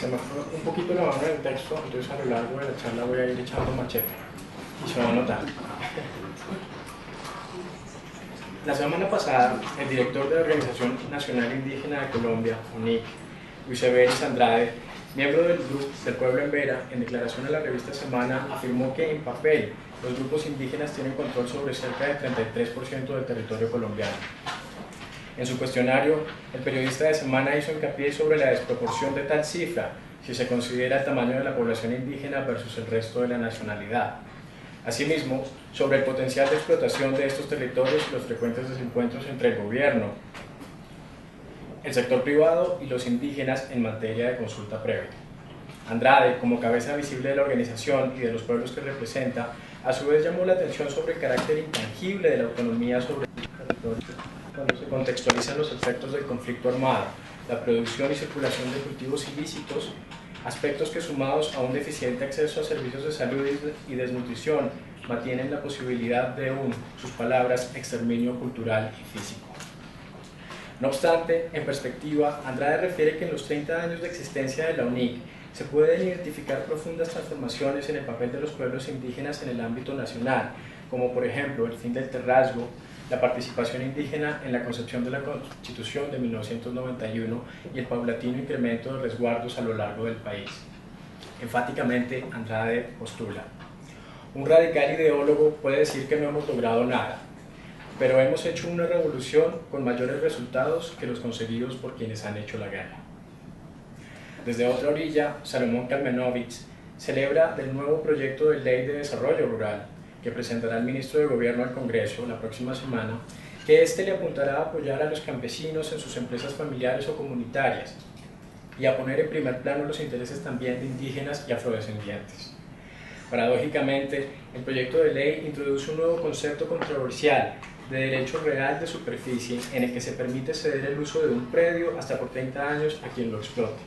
Se me fue un poquito la mano en el texto, entonces a lo largo de la charla voy a ir echando machete y se va a notar. La semana pasada, el director de la Organización Nacional Indígena de Colombia, UNIC, Luis Everis Andrade, miembro del Pueblo en Vera, en declaración a la revista Semana, afirmó que en papel los grupos indígenas tienen control sobre cerca del 33% del territorio colombiano. En su cuestionario, el periodista de Semana hizo hincapié sobre la desproporción de tal cifra si se considera el tamaño de la población indígena versus el resto de la nacionalidad. Asimismo, sobre el potencial de explotación de estos territorios y los frecuentes desencuentros entre el gobierno, el sector privado y los indígenas en materia de consulta previa. Andrade, como cabeza visible de la organización y de los pueblos que representa, a su vez llamó la atención sobre el carácter intangible de la autonomía sobre el territorio cuando se contextualizan los efectos del conflicto armado, la producción y circulación de cultivos ilícitos, aspectos que sumados a un deficiente acceso a servicios de salud y desnutrición mantienen la posibilidad de sus palabras, exterminio cultural y físico. No obstante, en perspectiva, Andrade refiere que en los 30 años de existencia de la UNIC se pueden identificar profundas transformaciones en el papel de los pueblos indígenas en el ámbito nacional, como por ejemplo el fin del terrazgo, la participación indígena en la concepción de la Constitución de 1991 y el paulatino incremento de resguardos a lo largo del país. Enfáticamente, Andrade postula: un radical ideólogo puede decir que no hemos logrado nada, pero hemos hecho una revolución con mayores resultados que los conseguidos por quienes han hecho la guerra. Desde otra orilla, Salomón Kalmenovich celebra del nuevo proyecto de ley de desarrollo rural que presentará el ministro de Gobierno al Congreso la próxima semana, que éste le apuntará a apoyar a los campesinos en sus empresas familiares o comunitarias y a poner en primer plano los intereses también de indígenas y afrodescendientes. Paradójicamente, el proyecto de ley introduce un nuevo concepto controversial de derecho real de superficie en el que se permite ceder el uso de un predio hasta por 30 años a quien lo explote.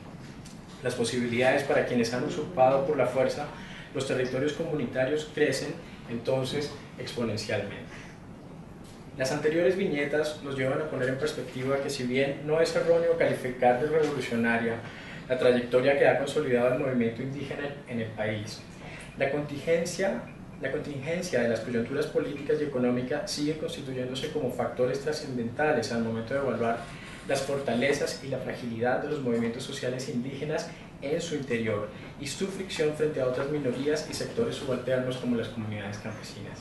Las posibilidades para quienes han usurpado por la fuerza los territorios comunitarios crecen entonces exponencialmente. Las anteriores viñetas nos llevan a poner en perspectiva que si bien no es erróneo calificar de revolucionaria la trayectoria que ha consolidado el movimiento indígena en el país, la contingencia de las coyunturas políticas y económicas sigue constituyéndose como factores trascendentales al momento de evaluar las fortalezas y la fragilidad de los movimientos sociales indígenas en su interior y su fricción frente a otras minorías y sectores subalternos como las comunidades campesinas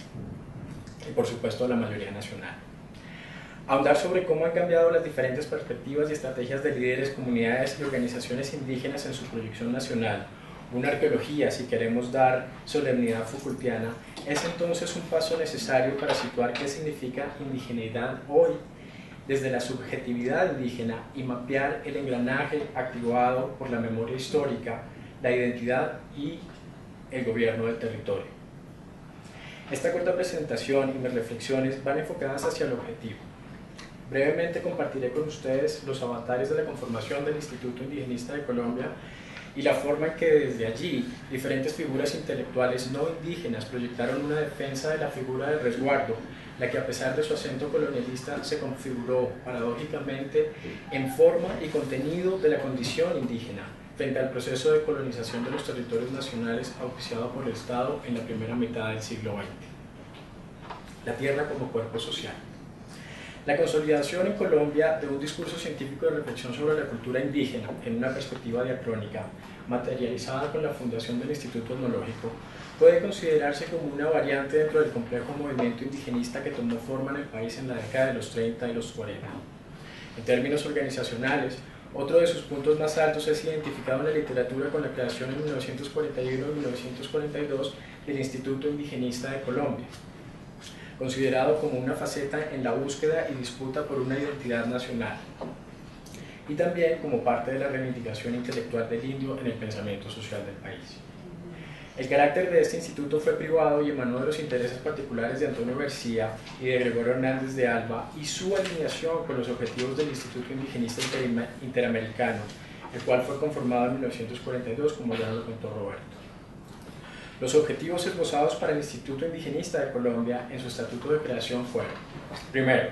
y por supuesto la mayoría nacional. Ahondar sobre cómo han cambiado las diferentes perspectivas y estrategias de líderes, comunidades y organizaciones indígenas en su proyección nacional, una arqueología si queremos dar solemnidad Foucaultiana, es entonces un paso necesario para situar qué significa indigeneidad hoy desde la subjetividad indígena y mapear el engranaje activado por la memoria histórica, la identidad y el gobierno del territorio. Esta corta presentación y mis reflexiones van enfocadas hacia el objetivo. Brevemente compartiré con ustedes los avatares de la conformación del Instituto Indigenista de Colombia y la forma en que desde allí diferentes figuras intelectuales no indígenas proyectaron una defensa de la figura del resguardo, la que a pesar de su acento colonialista se configuró paradójicamente en forma y contenido de la condición indígena frente al proceso de colonización de los territorios nacionales auspiciado por el Estado en la primera mitad del siglo XX. La tierra como cuerpo social. La consolidación en Colombia de un discurso científico de reflexión sobre la cultura indígena en una perspectiva diacrónica, materializada con la fundación del Instituto Etnológico, puede considerarse como una variante dentro del complejo movimiento indigenista que tomó forma en el país en la década de los 30 y los 40. En términos organizacionales, otro de sus puntos más altos es identificado en la literatura con la creación en 1941 y 1942 del Instituto Indigenista de Colombia, considerado como una faceta en la búsqueda y disputa por una identidad nacional, y también como parte de la reivindicación intelectual del indio en el pensamiento social del país. El carácter de este instituto fue privado y emanó de los intereses particulares de Antonio García y de Gregorio Hernández de Alba y su alineación con los objetivos del Instituto Indigenista Interamericano, el cual fue conformado en 1942, como ya lo contó Roberto. Los objetivos esbozados para el Instituto Indigenista de Colombia en su estatuto de creación fueron: primero,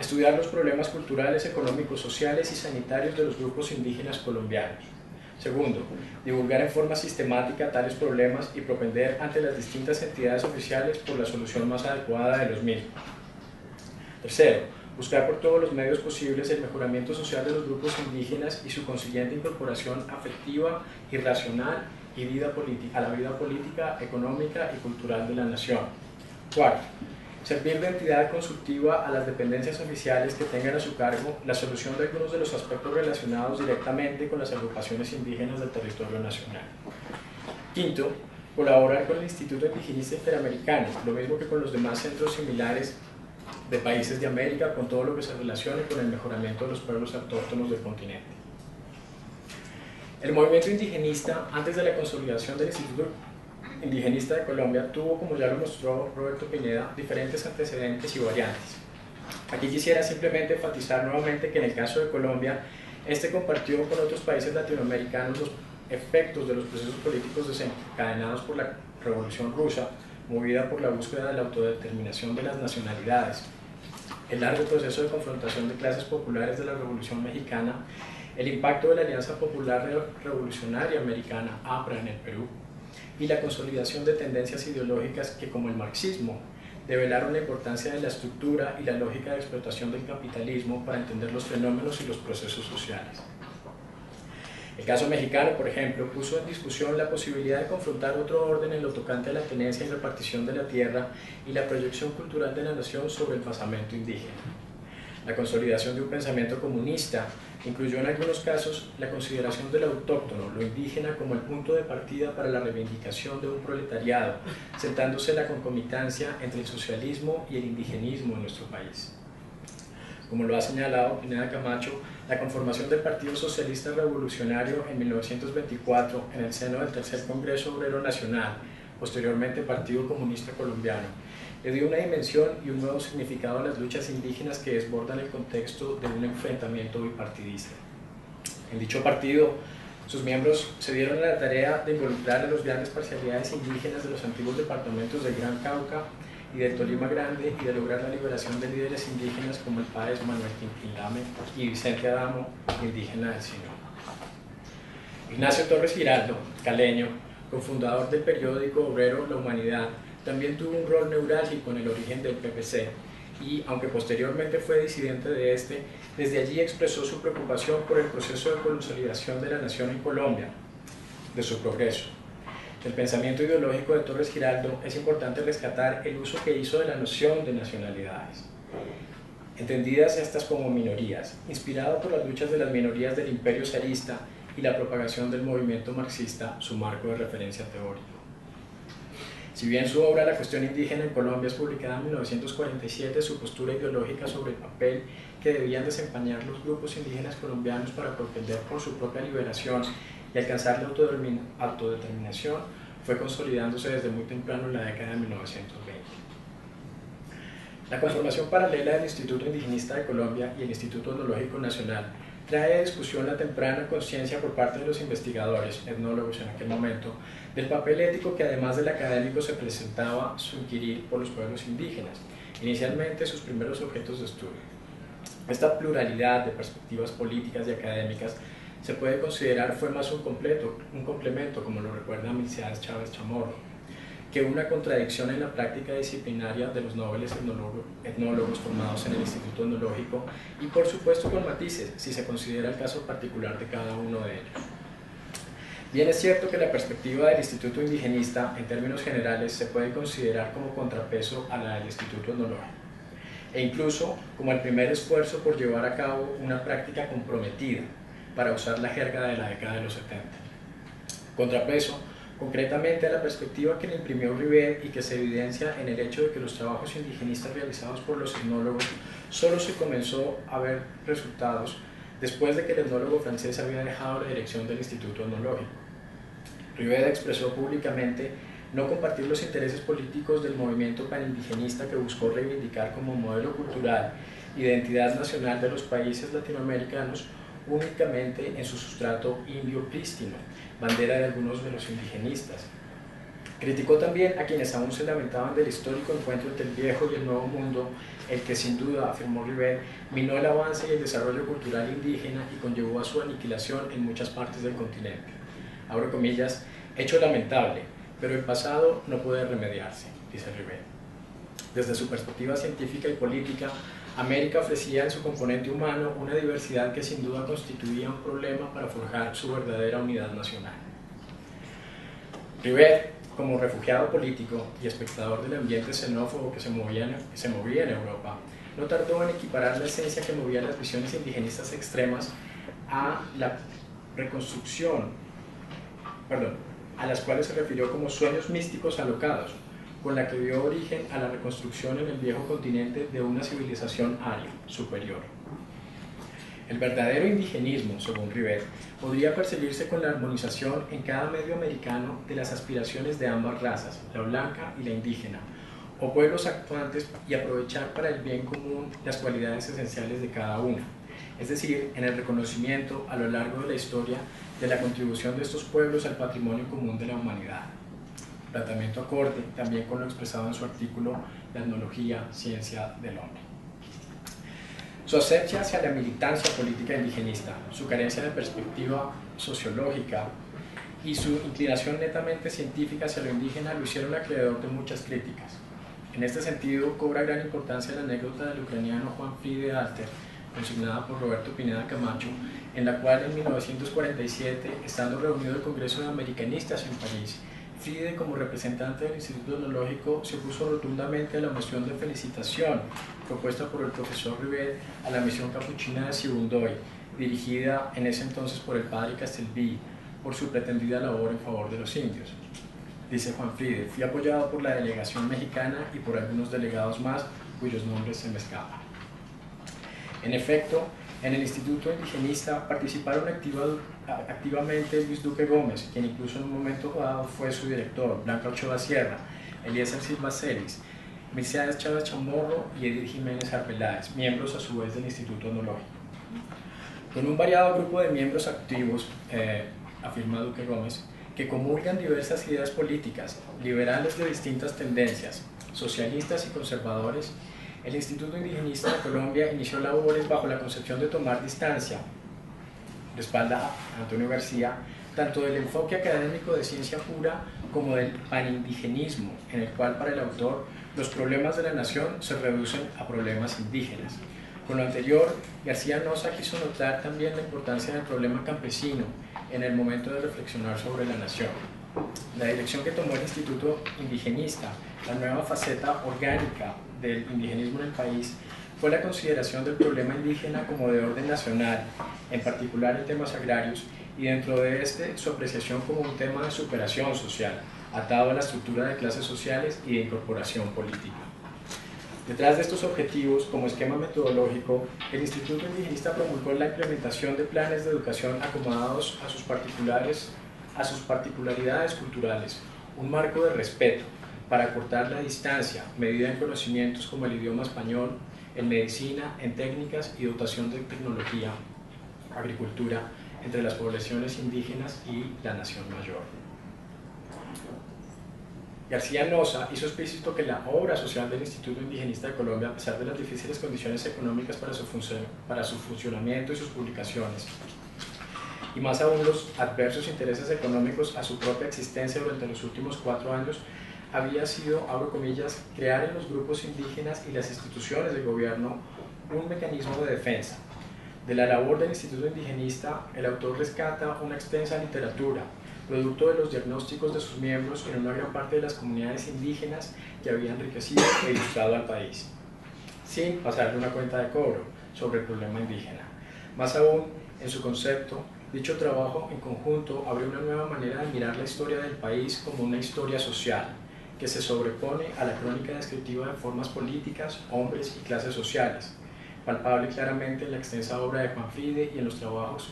estudiar los problemas culturales, económicos, sociales y sanitarios de los grupos indígenas colombianos. Segundo, divulgar en forma sistemática tales problemas y propender ante las distintas entidades oficiales por la solución más adecuada de los mismos. Tercero, buscar por todos los medios posibles el mejoramiento social de los grupos indígenas y su consiguiente incorporación afectiva y racional a la vida política, económica y cultural de la nación. Cuarto, servir de entidad consultiva a las dependencias oficiales que tengan a su cargo la solución de algunos de los aspectos relacionados directamente con las agrupaciones indígenas del territorio nacional. Quinto, colaborar con el Instituto Indigenista Interamericano, lo mismo que con los demás centros similares de países de América, con todo lo que se relacione con el mejoramiento de los pueblos autóctonos del continente. El movimiento indigenista, antes de la consolidación del Instituto Indigenista de Colombia, tuvo, como ya lo mostró Roberto Pineda, diferentes antecedentes y variantes. Aquí quisiera simplemente enfatizar nuevamente que en el caso de Colombia, este compartió con otros países latinoamericanos los efectos de los procesos políticos desencadenados por la Revolución Rusa, movida por la búsqueda de la autodeterminación de las nacionalidades, el largo proceso de confrontación de clases populares de la Revolución Mexicana, el impacto de la Alianza Popular Revolucionaria Americana, APRA, en el Perú, y la consolidación de tendencias ideológicas que, como el marxismo, develaron la importancia de la estructura y la lógica de explotación del capitalismo para entender los fenómenos y los procesos sociales. El caso mexicano, por ejemplo, puso en discusión la posibilidad de confrontar otro orden en lo tocante a la tenencia y repartición de la tierra y la proyección cultural de la nación sobre el basamento indígena. La consolidación de un pensamiento comunista incluyó en algunos casos la consideración del autóctono, lo indígena, como el punto de partida para la reivindicación de un proletariado, sentándose la concomitancia entre el socialismo y el indigenismo en nuestro país. Como lo ha señalado Pineda Camacho, la conformación del Partido Socialista Revolucionario en 1924 en el seno del Tercer Congreso Obrero Nacional, posteriormente Partido Comunista Colombiano, le dio una dimensión y un nuevo significado a las luchas indígenas que desbordan el contexto de un enfrentamiento bipartidista. En dicho partido, sus miembros se dieron a la tarea de involucrar a las grandes parcialidades indígenas de los antiguos departamentos del Gran Cauca y del Tolima Grande y de lograr la liberación de líderes indígenas como el páez Manuel Quinquilame y Vicente Adamo, indígena del Sinú. Ignacio Torres Giraldo, caleño, cofundador del periódico obrero La Humanidad, también tuvo un rol neurálgico en el origen del PPC y, aunque posteriormente fue disidente de este, desde allí expresó su preocupación por el proceso de consolidación de la nación en Colombia, de su progreso. Del pensamiento ideológico de Torres Giraldo es importante rescatar el uso que hizo de la noción de nacionalidades, entendidas estas como minorías, inspirado por las luchas de las minorías del imperio zarista y la propagación del movimiento marxista, su marco de referencia teórico. Si bien su obra La cuestión indígena en Colombia es publicada en 1947, su postura ideológica sobre el papel que debían desempeñar los grupos indígenas colombianos para propender por su propia liberación y alcanzar la autodeterminación fue consolidándose desde muy temprano en la década de 1920. La conformación paralela del Instituto Indigenista de Colombia y el Instituto Etnológico Nacional trae a discusión la temprana conciencia por parte de los investigadores, etnólogos en aquel momento, del papel ético que además del académico se presentaba su inquirir por los pueblos indígenas, inicialmente sus primeros objetos de estudio. Esta pluralidad de perspectivas políticas y académicas se puede considerar fue más un complemento, como lo recuerda Milciades Chávez Chamorro, que una contradicción en la práctica disciplinaria de los nobles etnólogos formados en el Instituto Etnológico y por supuesto con matices, si se considera el caso particular de cada uno de ellos. Bien es cierto que la perspectiva del Instituto Indigenista, en términos generales, se puede considerar como contrapeso a la del Instituto Etnológico, e incluso como el primer esfuerzo por llevar a cabo una práctica comprometida, para usar la jerga de la década de los 70. Contrapeso, concretamente, a la perspectiva que le imprimió Rivet y que se evidencia en el hecho de que los trabajos indigenistas realizados por los etnólogos solo se comenzó a ver resultados después de que el etnólogo francés había dejado la dirección del Instituto Etnológico. Rivet expresó públicamente no compartir los intereses políticos del movimiento panindigenista que buscó reivindicar como modelo cultural y de identidad nacional de los países latinoamericanos únicamente en su sustrato indio prístino, bandera de algunos de los indigenistas, Criticó también a quienes aún se lamentaban del histórico encuentro entre el viejo y el nuevo mundo, el que sin duda, afirmó Rivet, minó el avance y el desarrollo cultural indígena y conllevó a su aniquilación en muchas partes del continente. Abro comillas, hecho lamentable, pero el pasado no puede remediarse, dice Rivet. Desde su perspectiva científica y política, América ofrecía en su componente humano una diversidad que sin duda constituía un problema para forjar su verdadera unidad nacional. Rivet, como refugiado político y espectador del ambiente xenófobo que se movía en Europa, no tardó en equiparar la esencia que movía las visiones indigenistas extremas a la reconstrucción, a las cuales se refirió como sueños místicos alocados, con la que dio origen a la reconstrucción en el viejo continente de una civilización aria, superior. El verdadero indigenismo, según Rivet, podría percibirse con la armonización en cada medio americano de las aspiraciones de ambas razas, la blanca y la indígena, o pueblos actuantes, y aprovechar para el bien común las cualidades esenciales de cada una, es decir, en el reconocimiento a lo largo de la historia de la contribución de estos pueblos al patrimonio común de la humanidad. Tratamiento acorde también con lo expresado en su artículo La etnología, ciencia del hombre. Su asepsia hacia la militancia política indigenista, su carencia de perspectiva sociológica y su inclinación netamente científica hacia lo indígena lo hicieron acreedor de muchas críticas. En este sentido, cobra gran importancia la anécdota del ucraniano Juan Friede Alter, consignada por Roberto Pineda Camacho, en la cual en 1947, estando reunido el Congreso de Americanistas en París, Friede, como representante del Instituto Etnológico, se opuso rotundamente a la moción de felicitación propuesta por el profesor Rivet a la misión capuchina de Sibundoy, dirigida en ese entonces por el padre Castelví, por su pretendida labor en favor de los indios. Dice Juan Friede, fui apoyado por la delegación mexicana y por algunos delegados más, cuyos nombres se me escapan. En efecto, en el Instituto Indigenista participaron activamente Luis Duque Gómez, quien incluso en un momento dado fue su director, Blanca Ochoa Sierra, Eliezer Silva Celis, Mercedes Chávez Chamorro y Edith Jiménez Arbeláez, miembros a su vez del Instituto Etnológico. Con un variado grupo de miembros activos, afirma Duque Gómez, que comulgan diversas ideas políticas, liberales de distintas tendencias, socialistas y conservadores, el Instituto Indigenista de Colombia inició labores bajo la concepción de tomar distancia, respalda a Antonio García, tanto del enfoque académico de ciencia pura como del panindigenismo, en el cual para el autor los problemas de la nación se reducen a problemas indígenas. Con lo anterior, García Noza quiso notar también la importancia del problema campesino en el momento de reflexionar sobre la nación. La dirección que tomó el Instituto Indigenista, la nueva faceta orgánica del indigenismo en el país, fue la consideración del problema indígena como de orden nacional, en particular en temas agrarios, y dentro de este su apreciación como un tema de superación social, atado a la estructura de clases sociales y de incorporación política. Detrás de estos objetivos, como esquema metodológico, el Instituto Indigenista promulgó la implementación de planes de educación acomodados a sus particularidades culturales, un marco de respeto para acortar la distancia, medida en conocimientos como el idioma español, en medicina, en técnicas y dotación de tecnología, agricultura, entre las poblaciones indígenas y la nación mayor. García Noza hizo explícito que la obra social del Instituto Indigenista de Colombia, a pesar de las difíciles condiciones económicas para su funcionamiento y sus publicaciones, y más aún los adversos intereses económicos a su propia existencia durante los últimos 4 años, había sido, abro comillas, crear en los grupos indígenas y las instituciones de gobierno un mecanismo de defensa. De la labor del Instituto Indigenista, el autor rescata una extensa literatura, producto de los diagnósticos de sus miembros en una gran parte de las comunidades indígenas que habían enriquecido e ilustrado al país, sin pasarle una cuenta de cobro sobre el problema indígena. Más aún, en su concepto, dicho trabajo en conjunto abre una nueva manera de mirar la historia del país como una historia social, que se sobrepone a la crónica descriptiva de formas políticas, hombres y clases sociales, palpable claramente en la extensa obra de Juan Friede y en los trabajos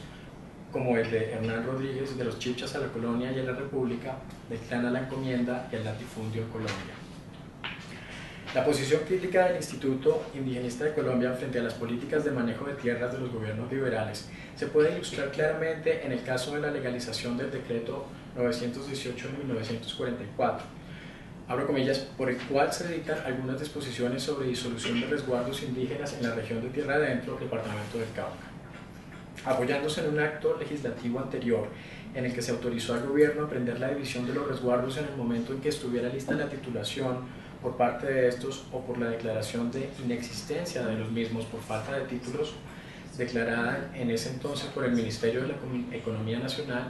como el de Hernán Rodríguez, de los Chibchas a la colonia y a la república, del clan a la encomienda y al latifundio en Colombia. La posición crítica del Instituto Indigenista de Colombia frente a las políticas de manejo de tierras de los gobiernos liberales se puede ilustrar claramente en el caso de la legalización del decreto 918 de 1944, abro comillas, por el cual se dictan algunas disposiciones sobre disolución de resguardos indígenas en la región de Tierra Adentro, departamento del Cauca. Apoyándose en un acto legislativo anterior en el que se autorizó al gobierno a emprender la división de los resguardos en el momento en que estuviera lista la titulación por parte de estos o por la declaración de inexistencia de los mismos por falta de títulos declarada en ese entonces por el Ministerio de la Economía Nacional,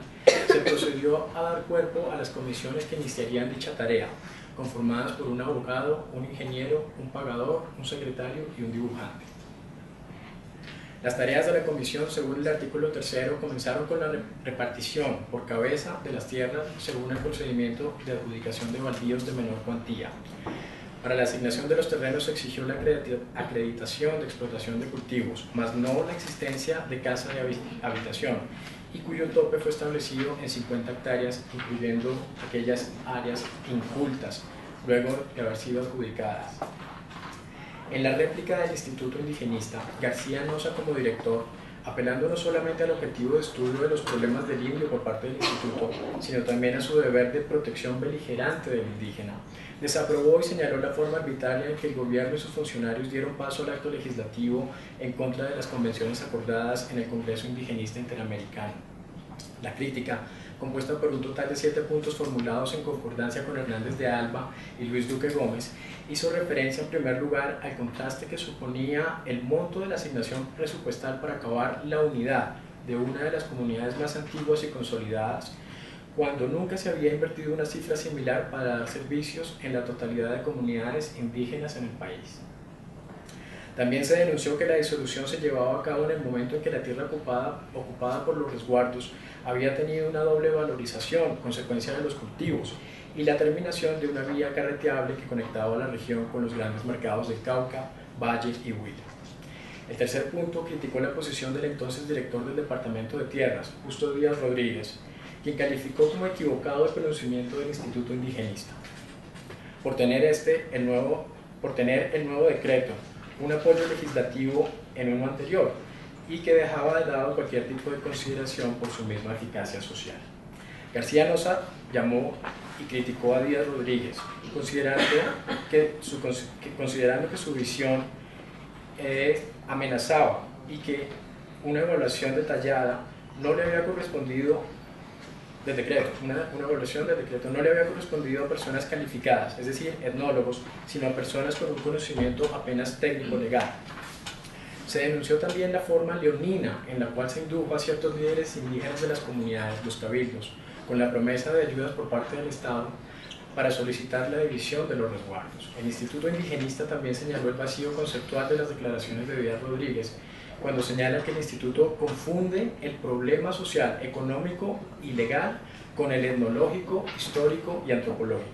se procedió a dar cuerpo a las comisiones que iniciarían dicha tarea, conformadas por un abogado, un ingeniero, un pagador, un secretario y un dibujante. Las tareas de la comisión, según el artículo 3, comenzaron con la repartición por cabeza de las tierras según el procedimiento de adjudicación de baldíos de menor cuantía. Para la asignación de los terrenos se exigió la acreditación de explotación de cultivos, mas no la existencia de casa de habitación, y cuyo tope fue establecido en 50 hectáreas, incluyendo aquellas áreas incultas, luego de haber sido adjudicadas. En la réplica del Instituto Indigenista, García Noza, como director, apelando no solamente al objetivo de estudio de los problemas del indio por parte del Instituto, sino también a su deber de protección beligerante del indígena, desaprobó y señaló la forma arbitraria en que el gobierno y sus funcionarios dieron paso al acto legislativo en contra de las convenciones acordadas en el Congreso Indigenista Interamericano. La crítica, compuesta por un total de 7 puntos formulados en concordancia con Hernández de Alba y Luis Duque Gómez, hizo referencia en primer lugar al contraste que suponía el monto de la asignación presupuestal para acabar la unidad de una de las comunidades más antiguas y consolidadas, cuando nunca se había invertido una cifra similar para dar servicios en la totalidad de comunidades indígenas en el país. También se denunció que la disolución se llevaba a cabo en el momento en que la tierra ocupada por los resguardos había tenido una doble valorización, consecuencia de los cultivos, y la terminación de una vía carreteable que conectaba a la región con los grandes mercados del Cauca, Valle y Huila. El tercer punto criticó la posición del entonces director del Departamento de Tierras, Justo Díaz Rodríguez, quien calificó como equivocado el pronunciamiento del Instituto Indigenista, por tener el nuevo decreto un apoyo legislativo en uno anterior y que dejaba de lado cualquier tipo de consideración por su misma eficacia social. García Noza llamó y criticó a Díaz Rodríguez, considerando que su visión amenazaba y que una evaluación detallada no le había correspondido del decreto, una evaluación del decreto no le había correspondido a personas calificadas, es decir, etnólogos, sino a personas con un conocimiento apenas técnico-legal. Se denunció también la forma leonina en la cual se indujo a ciertos líderes indígenas de las comunidades, los cabildos, con la promesa de ayudas por parte del Estado para solicitar la división de los resguardos. El Instituto Indigenista también señaló el vacío conceptual de las declaraciones de Díaz Rodríguez, cuando señala que el Instituto confunde el problema social, económico y legal con el etnológico, histórico y antropológico.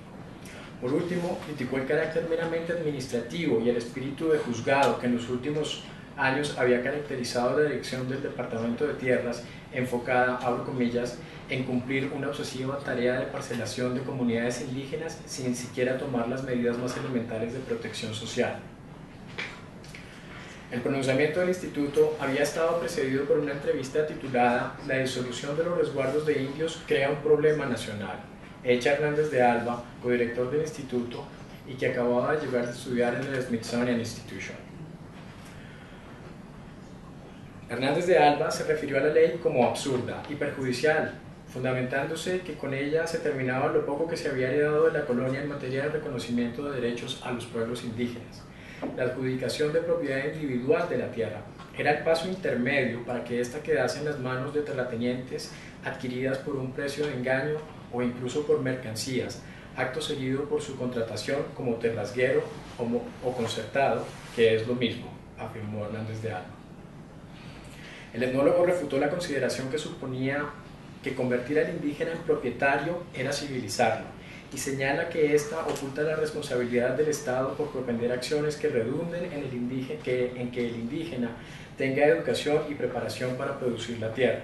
Por último, criticó el carácter meramente administrativo y el espíritu de juzgado que en los últimos años había caracterizado la dirección del Departamento de Tierras, enfocada, abro comillas, en cumplir una obsesiva tarea de parcelación de comunidades indígenas sin siquiera tomar las medidas más elementales de protección social. El pronunciamiento del Instituto había estado precedido por una entrevista titulada «La disolución de los resguardos de indios crea un problema nacional», hecha Hernández de Alba, codirector del Instituto, y que acababa de llegar a estudiar en el Smithsonian Institution. Hernández de Alba se refirió a la ley como absurda y perjudicial, fundamentándose que con ella se terminaba lo poco que se había heredado de la colonia en materia de reconocimiento de derechos a los pueblos indígenas. La adjudicación de propiedad individual de la tierra era el paso intermedio para que ésta quedase en las manos de terratenientes adquiridas por un precio de engaño o incluso por mercancías, acto seguido por su contratación como terrasguero o concertado, que es lo mismo, afirmó Hernández de Alba. El etnólogo refutó la consideración que suponía que convertir al indígena en propietario era civilizarlo, y señala que ésta oculta la responsabilidad del Estado por propender acciones que redunden en que el indígena tenga educación y preparación para producir la tierra.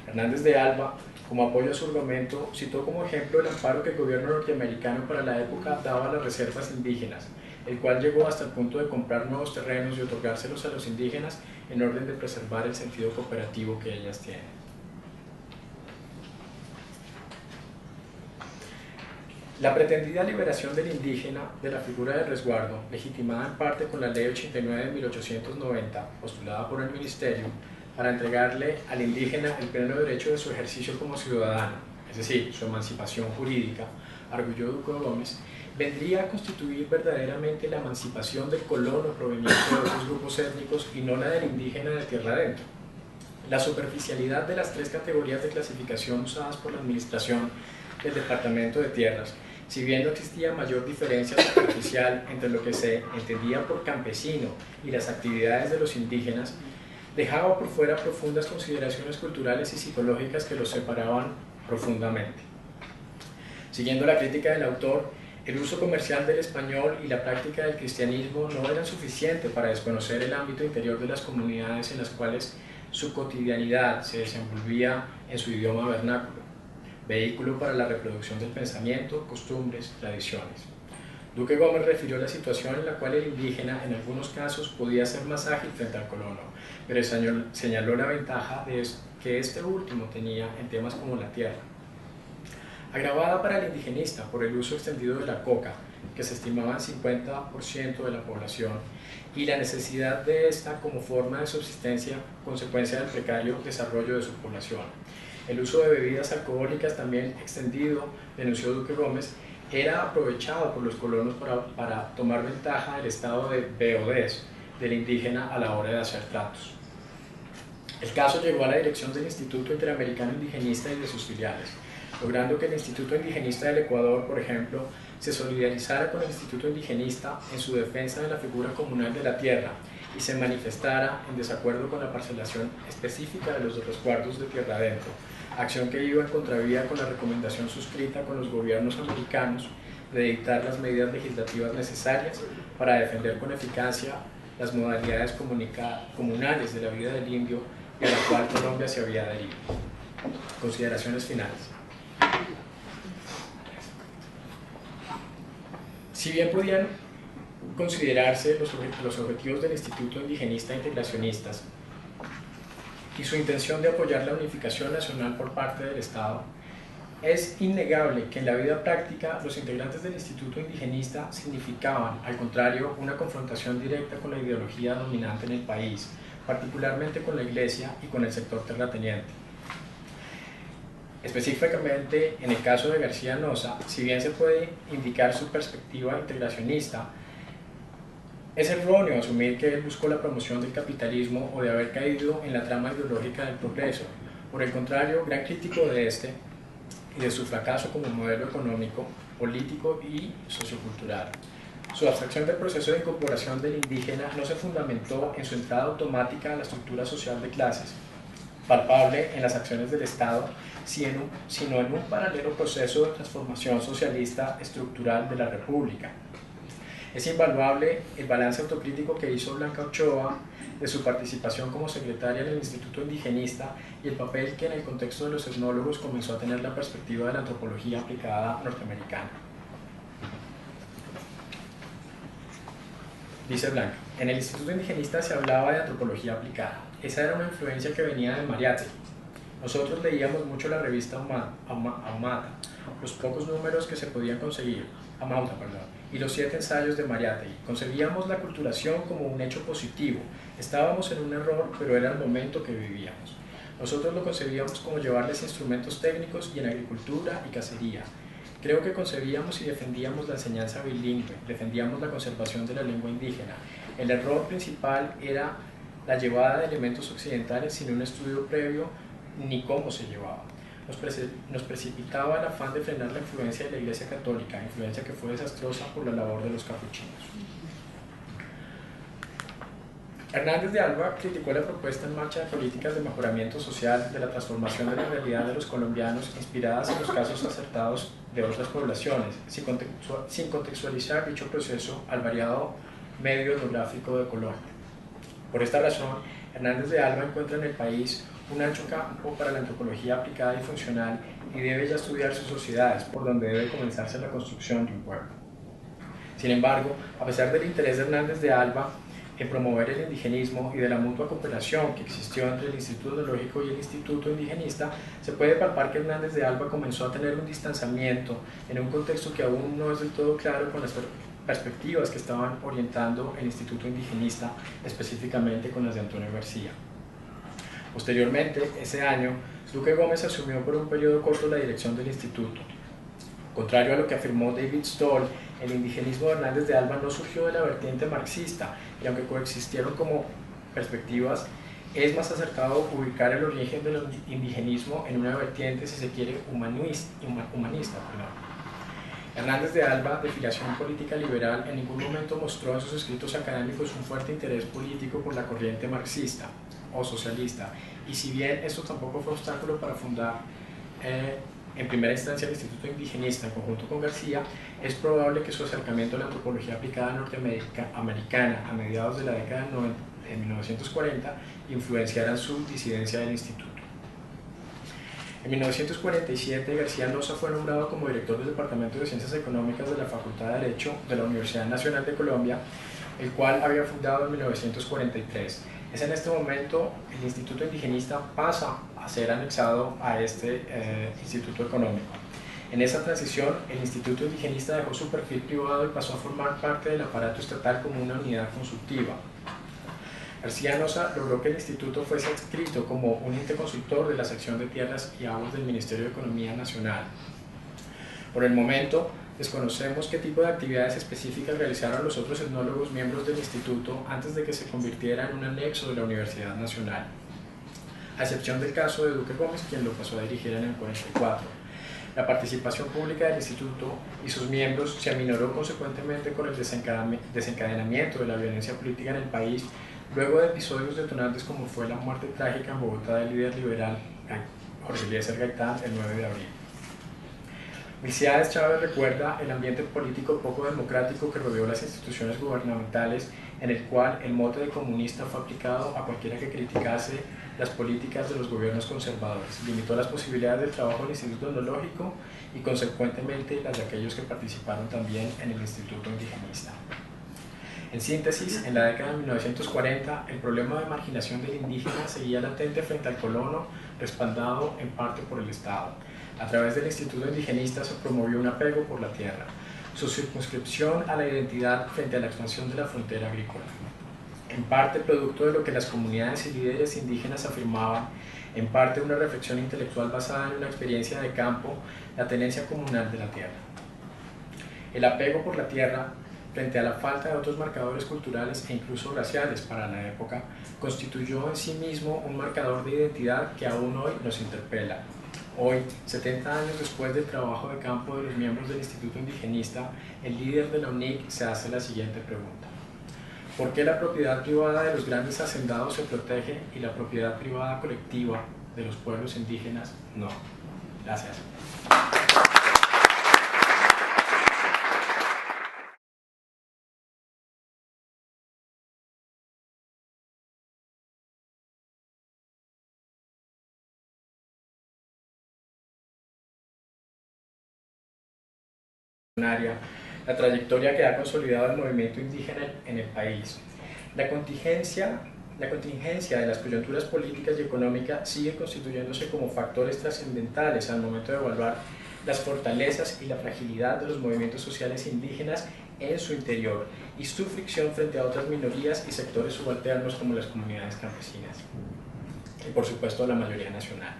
Hernández de Alba, como apoyo a su argumento, citó como ejemplo el amparo que el gobierno norteamericano para la época daba a las reservas indígenas, el cual llegó hasta el punto de comprar nuevos terrenos y otorgárselos a los indígenas en orden de preservar el sentido cooperativo que ellas tienen. La pretendida liberación del indígena de la figura del resguardo, legitimada en parte con la Ley 89 de 1890, postulada por el Ministerio, para entregarle al indígena el pleno derecho de su ejercicio como ciudadano, es decir, su emancipación jurídica, arguyó Duque Gómez, vendría a constituir verdaderamente la emancipación del colono proveniente de otros grupos étnicos y no la del indígena de tierra adentro. La superficialidad de las tres categorías de clasificación usadas por la administración del Departamento de Tierras, si bien no existía mayor diferencia superficial entre lo que se entendía por campesino y las actividades de los indígenas, dejaba por fuera profundas consideraciones culturales y psicológicas que los separaban profundamente. Siguiendo la crítica del autor, el uso comercial del español y la práctica del cristianismo no eran suficientes para desconocer el ámbito interior de las comunidades en las cuales su cotidianidad se desenvolvía en su idioma vernáculo, vehículo para la reproducción del pensamiento, costumbres, tradiciones. Duque Gómez refirió la situación en la cual el indígena en algunos casos podía ser más ágil frente al colono, pero señaló la ventaja que este último tenía en temas como la tierra. Agravada para el indigenista por el uso extendido de la coca, que se estimaba en 50% de la población, y la necesidad de esta como forma de subsistencia, consecuencia del precario desarrollo de su población. El uso de bebidas alcohólicas, también extendido, denunció Duque Gómez, era aprovechado por los colonos para tomar ventaja del estado de BODES del indígena a la hora de hacer tratos. El caso llegó a la dirección del Instituto Interamericano Indigenista y de sus filiales, logrando que el Instituto Indigenista del Ecuador, por ejemplo, se solidarizara con el Instituto Indigenista en su defensa de la figura comunal de la tierra y se manifestara en desacuerdo con la parcelación específica de los resguardos de tierra adentro, acción que iba en contravía con la recomendación suscrita con los gobiernos americanos de dictar las medidas legislativas necesarias para defender con eficacia las modalidades comunales de la vida del indio y a la cual Colombia se había adherido. Consideraciones finales. Si bien podían considerarse los objetivos del Instituto Indigenista Integracionistas y su intención de apoyar la unificación nacional por parte del Estado, es innegable que en la vida práctica los integrantes del Instituto Indigenista significaban, al contrario, una confrontación directa con la ideología dominante en el país, particularmente con la Iglesia y con el sector terrateniente. Específicamente, en el caso de García Noza, si bien se puede indicar su perspectiva integracionista, es erróneo asumir que él buscó la promoción del capitalismo o de haber caído en la trama ideológica del progreso. Por el contrario, gran crítico de este y de su fracaso como modelo económico, político y sociocultural. Su abstracción del proceso de incorporación del indígena no se fundamentó en su entrada automática a la estructura social de clases, palpable en las acciones del Estado, sino en un paralelo proceso de transformación socialista estructural de la República. Es invaluable el balance autocrítico que hizo Blanca Ochoa de su participación como secretaria en el Instituto Indigenista y el papel que en el contexto de los etnólogos comenzó a tener la perspectiva de la antropología aplicada norteamericana. Dice Blanca, en el Instituto Indigenista se hablaba de antropología aplicada. Esa era una influencia que venía de Mariátegui. Nosotros leíamos mucho la revista Amauta, los pocos números que se podían conseguir, y los 7 ensayos de Mariátegui. Concebíamos la aculturación como un hecho positivo. Estábamos en un error, pero era el momento que vivíamos. Nosotros lo concebíamos como llevarles instrumentos técnicos y en agricultura y cacería. Creo que concebíamos y defendíamos la enseñanza bilingüe, defendíamos la conservación de la lengua indígena. El error principal era la llevada de elementos occidentales sin un estudio previo ni cómo se llevaba. Nos precipitaba el afán de frenar la influencia de la Iglesia Católica, influencia que fue desastrosa por la labor de los capuchinos. Hernández de Alba criticó la propuesta en marcha de políticas de mejoramiento social, de la transformación de la realidad de los colombianos, inspiradas en los casos acertados de otras poblaciones, sin contextualizar dicho proceso al variado medio etnográfico de Colombia. Por esta razón, Hernández de Alba encuentra en el país un ancho campo para la antropología aplicada y funcional y debe ya estudiar sus sociedades, por donde debe comenzarse la construcción de un pueblo. Sin embargo, a pesar del interés de Hernández de Alba en promover el indigenismo y de la mutua cooperación que existió entre el Instituto Etnológico y el Instituto Indigenista, se puede palpar que Hernández de Alba comenzó a tener un distanciamiento en un contexto que aún no es del todo claro con las perspectivas que estaban orientando el Instituto Indigenista, específicamente con las de Antonio García. Posteriormente, ese año, Duque Gómez asumió por un periodo corto la dirección del instituto. Contrario a lo que afirmó David Stoll, el indigenismo de Hernández de Alba no surgió de la vertiente marxista, y aunque coexistieron como perspectivas, es más acertado ubicar el origen del indigenismo en una vertiente, si se quiere, humanista. Hernández de Alba, de filiación política liberal, en ningún momento mostró en sus escritos académicos un fuerte interés político por la corriente marxista o socialista, y si bien esto tampoco fue obstáculo para fundar en primera instancia el Instituto Indigenista en conjunto con García, es probable que su acercamiento a la antropología aplicada norteamericana a mediados de la década de 1940 influenciara su disidencia del instituto. En 1947, García Loza fue nombrado como director del Departamento de Ciencias Económicas de la Facultad de Derecho de la Universidad Nacional de Colombia, el cual había fundado en 1943. Es en este momento el Instituto Indigenista pasa a ser anexado a este Instituto Económico. En esa transición, el Instituto Indigenista dejó su perfil privado y pasó a formar parte del aparato estatal como una unidad consultiva. García Loza logró que el instituto fuese adscrito como un ente consultor de la sección de tierras y aguas del Ministerio de Economía Nacional. Por el momento, desconocemos qué tipo de actividades específicas realizaron los otros etnólogos miembros del instituto antes de que se convirtiera en un anexo de la Universidad Nacional, a excepción del caso de Duque Gómez, quien lo pasó a dirigir en el 44. La participación pública del instituto y sus miembros se aminoró consecuentemente con el desencadenamiento de la violencia política en el país, luego de episodios detonantes como fue la muerte trágica en Bogotá del líder liberal Jorge Eliezer Gaitán el 9 de abril. Milciades Chávez recuerda el ambiente político poco democrático que rodeó las instituciones gubernamentales, en el cual el mote de comunista fue aplicado a cualquiera que criticase las políticas de los gobiernos conservadores. Limitó las posibilidades del trabajo del Instituto Etnológico y consecuentemente las de aquellos que participaron también en el Instituto Indigenista. En síntesis, en la década de 1940, el problema de marginación del indígena seguía latente frente al colono, respaldado en parte por el Estado. A través del Instituto Indigenista se promovió un apego por la tierra, su circunscripción a la identidad frente a la expansión de la frontera agrícola. En parte producto de lo que las comunidades y líderes indígenas afirmaban, en parte una reflexión intelectual basada en una experiencia de campo, la tenencia comunal de la tierra. El apego por la tierra, frente a la falta de otros marcadores culturales e incluso raciales para la época, constituyó en sí mismo un marcador de identidad que aún hoy nos interpela. Hoy, 70 años después del trabajo de campo de los miembros del Instituto Indigenista, el líder de la UNIC se hace la siguiente pregunta: ¿por qué la propiedad privada de los grandes hacendados se protege y la propiedad privada colectiva de los pueblos indígenas no? Gracias. La trayectoria que ha consolidado el movimiento indígena en el país. La contingencia de las coyunturas políticas y económicas sigue constituyéndose como factores trascendentales al momento de evaluar las fortalezas y la fragilidad de los movimientos sociales indígenas en su interior y su fricción frente a otras minorías y sectores subalternos como las comunidades campesinas y por supuesto la mayoría nacional.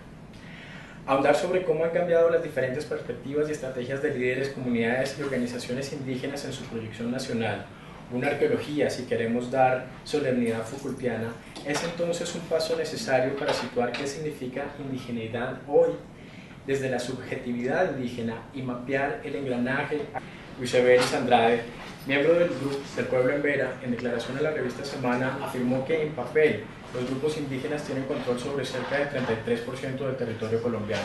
Ahondar sobre cómo han cambiado las diferentes perspectivas y estrategias de líderes, comunidades y organizaciones indígenas en su proyección nacional, una arqueología, si queremos dar solemnidad Foucaultiana, es entonces un paso necesario para situar qué significa indigeneidad hoy desde la subjetividad indígena y mapear el engranaje. Luis Everis Andrade, miembro del Grupo del Pueblo en Vera, en declaración a la revista Semana, afirmó que en papel los grupos indígenas tienen control sobre cerca del 33% del territorio colombiano.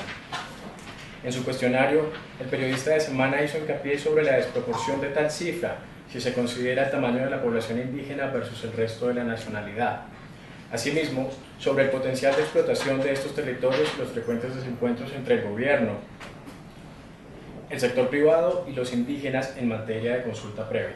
En su cuestionario, el periodista de Semana hizo hincapié sobre la desproporción de tal cifra si se considera el tamaño de la población indígena versus el resto de la nacionalidad. Asimismo, sobre el potencial de explotación de estos territorios y los frecuentes desencuentros entre el gobierno, el sector privado y los indígenas en materia de consulta previa.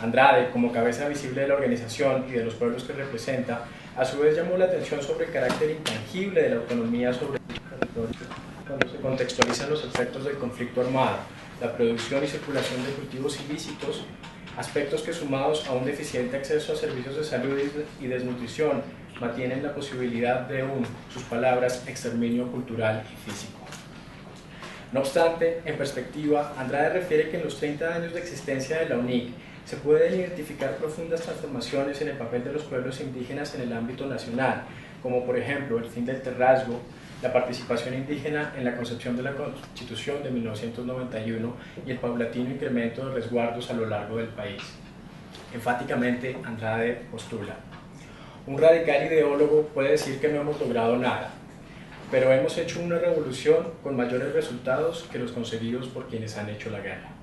Andrade, como cabeza visible de la organización y de los pueblos que representa, a su vez llamó la atención sobre el carácter intangible de la autonomía sobre el territorio cuando se contextualizan los efectos del conflicto armado, la producción y circulación de cultivos ilícitos, aspectos que sumados a un deficiente acceso a servicios de salud y desnutrición mantienen la posibilidad de un, sus palabras, exterminio cultural y físico. No obstante, en perspectiva, Andrade refiere que en los 30 años de existencia de la UNIC se pueden identificar profundas transformaciones en el papel de los pueblos indígenas en el ámbito nacional, como por ejemplo el fin del terrazgo, la participación indígena en la concepción de la Constitución de 1991 y el paulatino incremento de resguardos a lo largo del país. Enfáticamente, Andrade postula: un radical ideólogo puede decir que no hemos logrado nada, pero hemos hecho una revolución con mayores resultados que los conseguidos por quienes han hecho la guerra.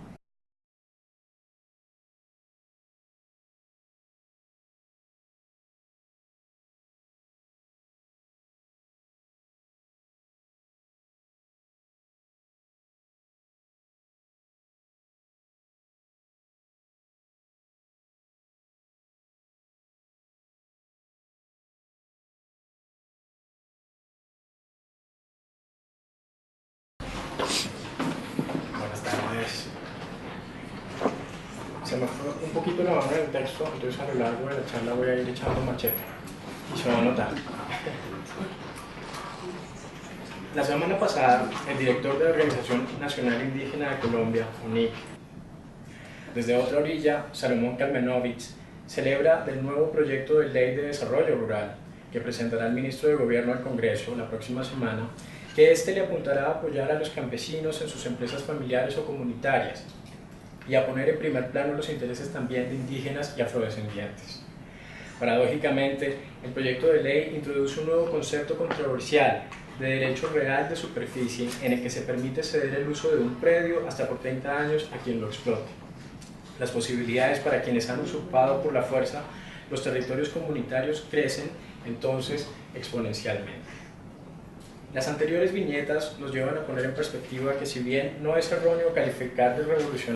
Buenas tardes. Se me fue un poquito la mano en el texto, entonces a lo largo de la charla voy a ir echando machete y se va a notar. La semana pasada, el director de la Organización Nacional Indígena de Colombia, UNIC, desde otra orilla, Salomón Kalmenovich, celebra del nuevo proyecto de ley de desarrollo rural que presentará el ministro de Gobierno al Congreso la próxima semana, que éste le apuntará a apoyar a los campesinos en sus empresas familiares o comunitarias y a poner en primer plano los intereses también de indígenas y afrodescendientes. Paradójicamente, el proyecto de ley introduce un nuevo concepto controversial de derecho real de superficie en el que se permite ceder el uso de un predio hasta por 30 años a quien lo explote. Las posibilidades para quienes han usurpado por la fuerza los territorios comunitarios crecen entonces exponencialmente. Las anteriores viñetas nos llevan a poner en perspectiva que si bien no es erróneo calificar de revolucionario